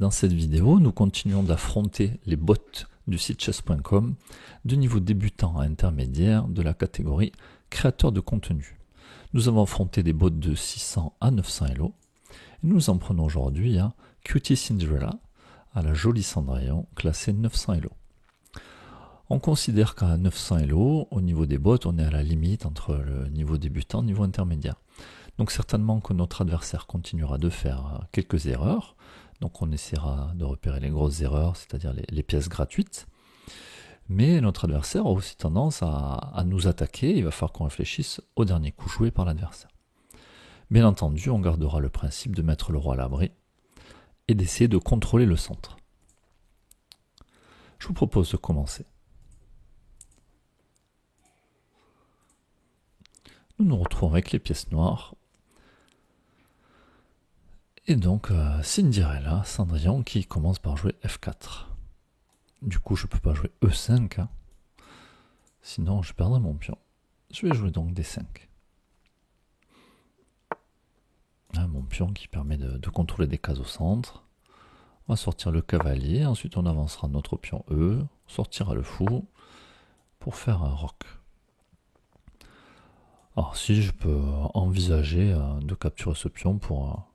Dans cette vidéo, nous continuons d'affronter les bots du site chess.com de niveau débutant à intermédiaire de la catégorie créateur de contenu. Nous avons affronté des bots de 600 à 900 Elo et nous en prenons aujourd'hui à Cutie Cinderella, à la jolie Cendrillon, classée 900 Elo. On considère qu'à 900 Elo, au niveau des bots, on est à la limite entre le niveau débutant et le niveau intermédiaire. Donc certainement que notre adversaire continuera de faire quelques erreurs. Donc on essaiera de repérer les grosses erreurs, c'est-à-dire les pièces gratuites. Mais notre adversaire a aussi tendance à nous attaquer. Il va falloir qu'on réfléchisse au dernier coup joué par l'adversaire. Bien entendu, on gardera le principe de mettre le roi à l'abri et d'essayer de contrôler le centre. Je vous propose de commencer. Nous nous retrouvons avec les pièces noires. Et donc, Cinderella, Cendrillon, qui commence par jouer F4. Du coup, je ne peux pas jouer E5, sinon je perdrai mon pion. Je vais jouer donc D5. Mon pion qui permet de contrôler des cases au centre. On va sortir le cavalier, ensuite on avancera notre pion E, on sortira le fou pour faire un roc. Alors si je peux envisager de capturer ce pion pour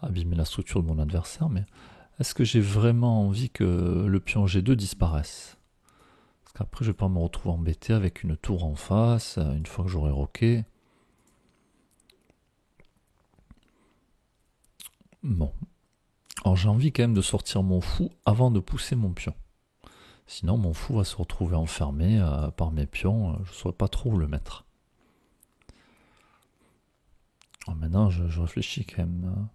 abîmer la structure de mon adversaire, mais est-ce que j'ai vraiment envie que le pion G2 disparaisse? Parce qu'après je vais pas me retrouver embêté avec une tour en face, une fois que j'aurai roqué. Bon. Alors j'ai envie quand même de sortir mon fou avant de pousser mon pion. Sinon mon fou va se retrouver enfermé par mes pions, je ne saurais pas trop où le mettre. Alors maintenant je réfléchis quand même.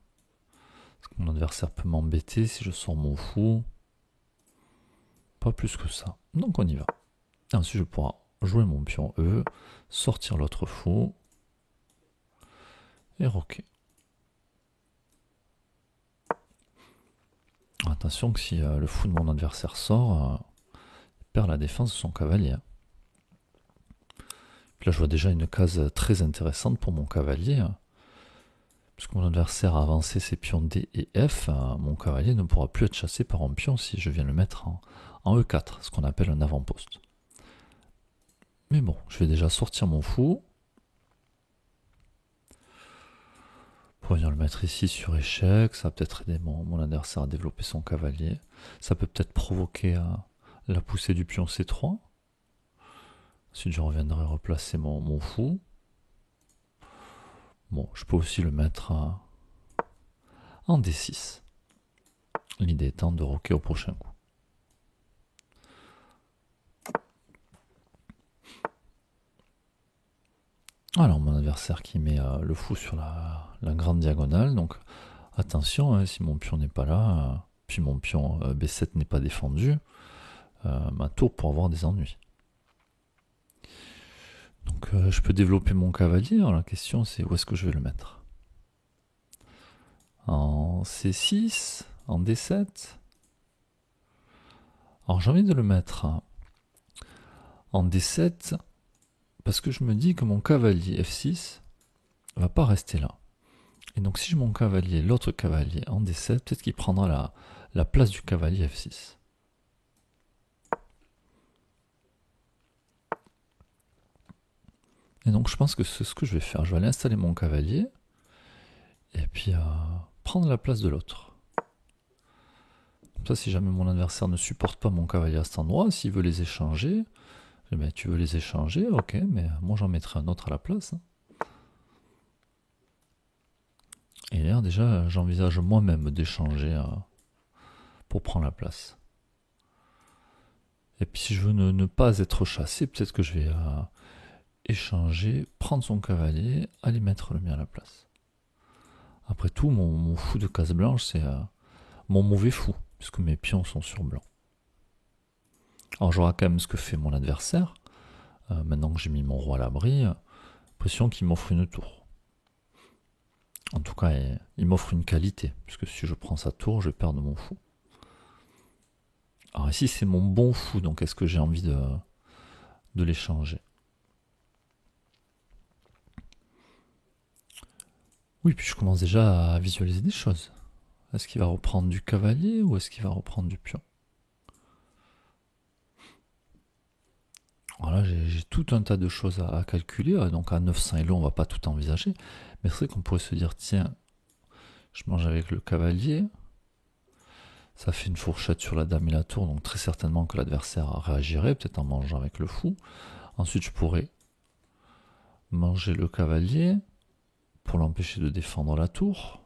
Parce que mon adversaire peut m'embêter si je sors mon fou. Pas plus que ça. Donc on y va. Et ensuite je pourrai jouer mon pion E, sortir l'autre fou et roquer. Attention que si le fou de mon adversaire sort, il perd la défense de son cavalier. Puis là je vois déjà une case très intéressante pour mon cavalier. Puisque mon adversaire a avancé ses pions D et F, mon cavalier ne pourra plus être chassé par un pion si je viens le mettre en E4, ce qu'on appelle un avant-poste. Mais bon, je vais déjà sortir mon fou. Pour venir le mettre ici sur échec, ça va peut-être aider mon adversaire à développer son cavalier. Ça peut peut-être provoquer la poussée du pion C3. Ensuite je reviendrai replacer mon fou. Bon, je peux aussi le mettre en D6. L'idée étant de roquer au prochain coup. Alors mon adversaire qui met le fou sur la grande diagonale, donc attention, si mon pion n'est pas là, puis mon pion B7 n'est pas défendu, ma tour pourra avoir des ennuis. Donc je peux développer mon cavalier, alors la question c'est où est-ce que je vais le mettre? En C6, en D7. Alors j'ai envie de le mettre en D7, parce que je me dis que mon cavalier F6 va pas rester là. Et donc si j'ai mon cavalier, l'autre cavalier en D7, peut-être qu'il prendra la place du cavalier F6. Et donc je pense que c'est ce que je vais faire. Je vais aller installer mon cavalier, et puis prendre la place de l'autre. Comme ça, si jamais mon adversaire ne supporte pas mon cavalier à cet endroit, s'il veut les échanger, ben, tu veux les échanger, ok, mais moi j'en mettrai un autre à la place. Et là, déjà, j'envisage moi-même d'échanger pour prendre la place. Et puis si je veux ne pas être chassé, peut-être que je vais échanger, prendre son cavalier, aller mettre le mien à la place. Après tout, mon fou de case blanche, c'est mon mauvais fou, puisque mes pions sont sur blanc. Alors je vois quand même ce que fait mon adversaire. Maintenant que j'ai mis mon roi à l'abri, l'impression qu'il m'offre une tour. En tout cas, il m'offre une qualité, puisque si je prends sa tour, je perds mon fou. Alors ici, c'est mon bon fou, donc est-ce que j'ai envie de l'échanger? Oui, puis je commence déjà à visualiser des choses. Est-ce qu'il va reprendre du cavalier ou est-ce qu'il va reprendre du pion? Voilà, j'ai tout un tas de choses à calculer. Donc à 900 elo, on va pas tout envisager. Mais c'est vrai qu'on pourrait se dire, tiens, je mange avec le cavalier. Ça fait une fourchette sur la dame et la tour. Donc très certainement que l'adversaire réagirait, peut-être en mangeant avec le fou. Ensuite, je pourrais manger le cavalier pour l'empêcher de défendre la tour.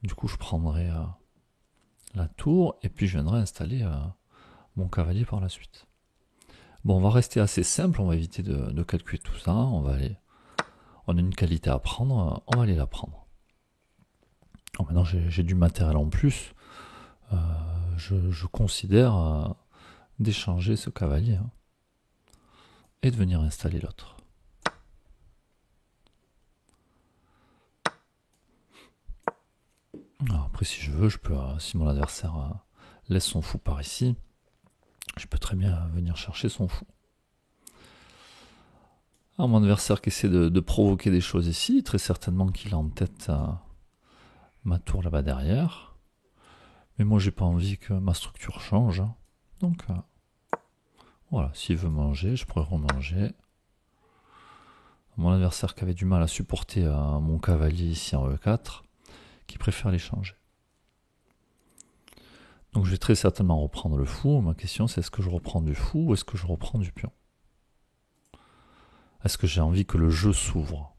Du coup, je prendrai la tour et puis je viendrai installer mon cavalier par la suite. Bon, on va rester assez simple, on va éviter de calculer tout ça. On a une qualité à prendre, on va aller la prendre. Alors maintenant, j'ai du matériel en plus. Je considère d'échanger ce cavalier et de venir installer l'autre. Après, si je veux, si mon adversaire laisse son fou par ici, je peux très bien venir chercher son fou. Alors, mon adversaire qui essaie de provoquer des choses ici, très certainement qu'il a en tête ma tour là-bas derrière. Mais moi, j'ai pas envie que ma structure change. Donc, voilà, s'il veut manger, je pourrais remanger. Mon adversaire qui avait du mal à supporter mon cavalier ici en E4, qui préfère l'échanger. Donc je vais très certainement reprendre le fou. Ma question c'est, est-ce que je reprends du fou ou est-ce que je reprends du pion? Est-ce que j'ai envie que le jeu s'ouvre?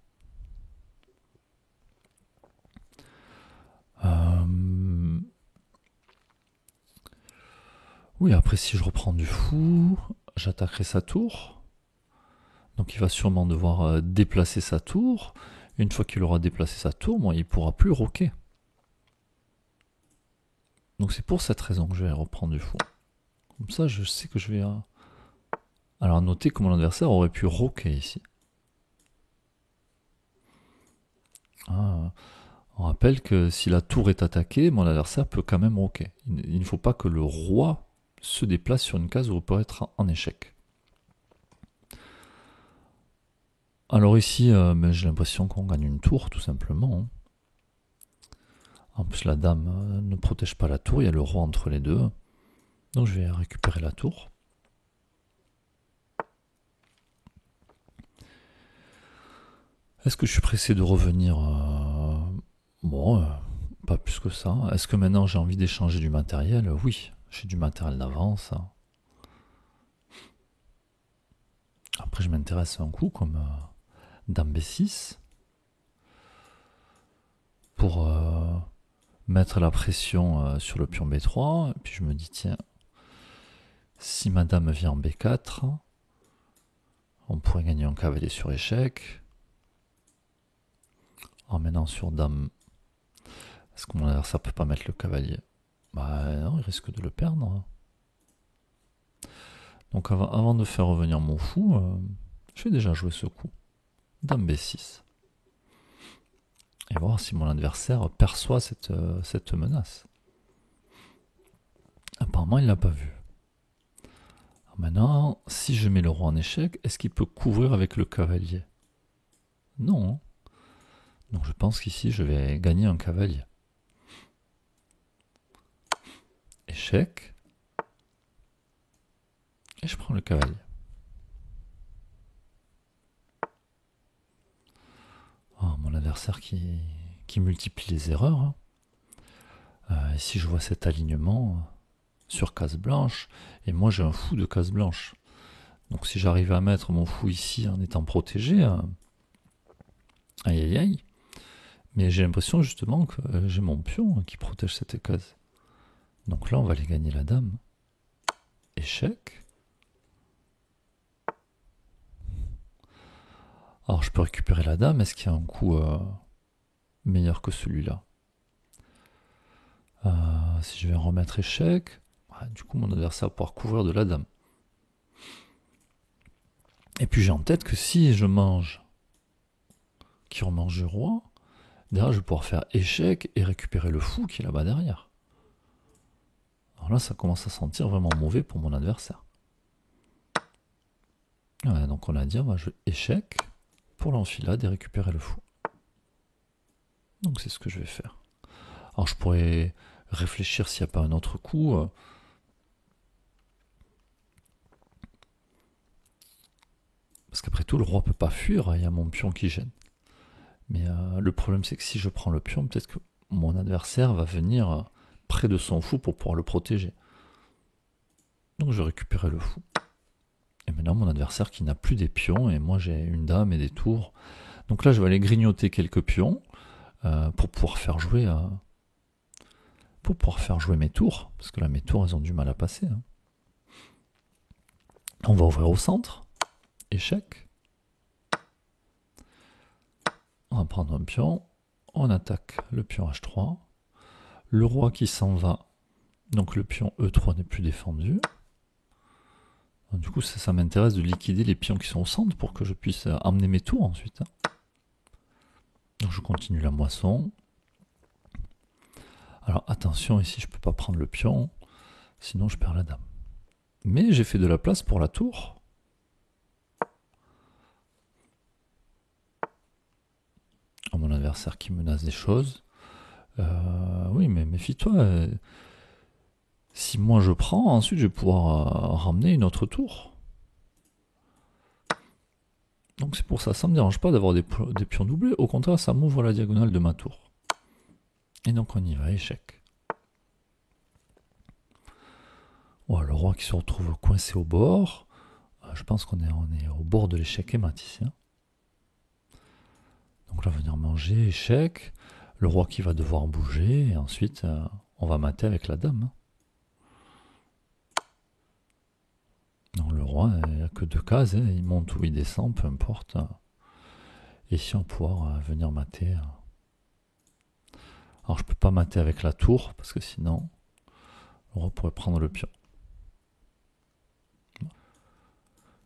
Oui, après si je reprends du fou, j'attaquerai sa tour. Donc il va sûrement devoir déplacer sa tour. Une fois qu'il aura déplacé sa tour, moi, il ne pourra plus roquer. Donc c'est pour cette raison que je vais reprendre du fou. Comme ça, je sais que je vais... Alors notez que mon adversaire aurait pu roquer ici. On rappelle que si la tour est attaquée, mon adversaire peut quand même roquer. Il ne faut pas que le roi se déplace sur une case où on peut être en échec. Alors ici, j'ai l'impression qu'on gagne une tour, tout simplement. En plus, la dame ne protège pas la tour, il y a le roi entre les deux. Donc je vais récupérer la tour. Est-ce que je suis pressé de revenir? Bon, pas plus que ça. Est-ce que maintenant j'ai envie d'échanger du matériel? Oui, j'ai du matériel d'avance. Après, je m'intéresse à un coup comme dame B6 pour mettre la pression sur le pion B3. Et puis je me dis, tiens, si ma dame vient en B4, on pourrait gagner un cavalier sur échec. En menant sur dame, est-ce que mon adversaire peut pas mettre le cavalier? Bah non, il risque de le perdre. Donc avant de faire revenir mon fou, je vais déjà jouer ce coup. Dame B6. Et voir si mon adversaire perçoit cette menace. Apparemment, il ne l'a pas vu. Alors maintenant, si je mets le roi en échec, est-ce qu'il peut couvrir avec le cavalier? Non. Donc je pense qu'ici, je vais gagner un cavalier. Échec. Et je prends le cavalier. Oh, mon adversaire qui multiplie les erreurs. Et si je vois cet alignement sur case blanche, et moi j'ai un fou de case blanche. Donc si j'arrive à mettre mon fou ici en étant protégé, aïe aïe aïe. Mais j'ai l'impression justement que j'ai mon pion qui protège cette case. Donc là on va aller gagner la dame. Échec. Alors je peux récupérer la dame, est-ce qu'il y a un coup meilleur que celui-là? Si je vais remettre échec, du coup mon adversaire va pouvoir couvrir de la dame. Et puis j'ai en tête que si je mange qui remange le roi, derrière je vais pouvoir faire échec et récupérer le fou qui est là-bas derrière. Alors là ça commence à sentir vraiment mauvais pour mon adversaire. Ouais, donc on a dit on va jouer échec pour l'enfilade et récupérer le fou. Donc c'est ce que je vais faire. Alors je pourrais réfléchir s'il n'y a pas un autre coup. Parce qu'après tout, le roi peut pas fuir, il y a mon pion qui gêne. Mais le problème, c'est que si je prends le pion, peut-être que mon adversaire va venir près de son fou pour pouvoir le protéger. Donc je vais récupérer le fou. Et maintenant, mon adversaire qui n'a plus des pions, et moi j'ai une dame et des tours. Donc là, je vais aller grignoter quelques pions pour pouvoir faire jouer mes tours. Parce que là, mes tours, elles ont du mal à passer. Hein. On va ouvrir au centre. Échec. On va prendre un pion. On attaque le pion H3. Le roi qui s'en va. Donc le pion E3 n'est plus défendu. Donc, du coup, ça m'intéresse de liquider les pions qui sont au centre pour que je puisse emmener mes tours ensuite. Hein. Donc je continue la moisson. Alors attention, ici je ne peux pas prendre le pion, sinon je perds la dame. Mais j'ai fait de la place pour la tour. Oh, mon adversaire qui menace des choses. Oui, mais méfie-toi. Si moi je prends, ensuite je vais pouvoir ramener une autre tour. Donc c'est pour ça, ça ne me dérange pas d'avoir des pions doublés. Au contraire, ça m'ouvre la diagonale de ma tour. Et donc on y va, échec. Voilà, le roi qui se retrouve coincé au bord. Je pense qu'on est au bord de l'échec et mat ici. Hein. Donc là, venir manger, échec. Le roi qui va devoir bouger. Et ensuite, on va mater avec la dame. Hein. Donc le roi, il n'y a que 2 cases. Hein. Il monte ou il descend, peu importe. Et ici, on va pouvoir venir mater. Alors, je ne peux pas mater avec la tour, parce que sinon, le roi pourrait prendre le pion.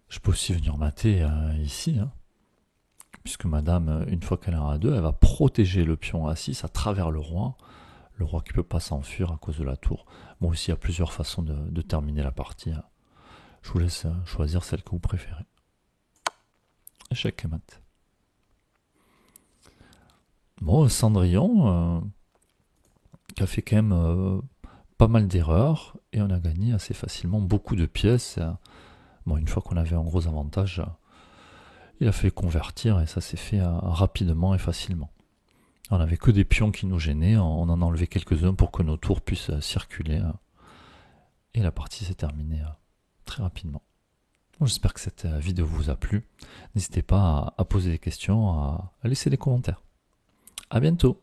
Je peux aussi venir mater ici. Hein. Puisque madame, une fois qu'elle est en A2, elle va protéger le pion A6 à travers le roi qui ne peut pas s'enfuir à cause de la tour. Bon, ici, il y a plusieurs façons de terminer la partie. Je vous laisse choisir celle que vous préférez. Échec et mat. Bon, Cendrillon, qui a fait quand même pas mal d'erreurs, et on a gagné assez facilement beaucoup de pièces. Bon, une fois qu'on avait un gros avantage, il a fait convertir, et ça s'est fait rapidement et facilement. On n'avait que des pions qui nous gênaient, on en a enlevé quelques-uns pour que nos tours puissent circuler. Et la partie s'est terminée très rapidement. Bon, j'espère que cette vidéo vous a plu. N'hésitez pas à poser des questions, à laisser des commentaires. À bientôt.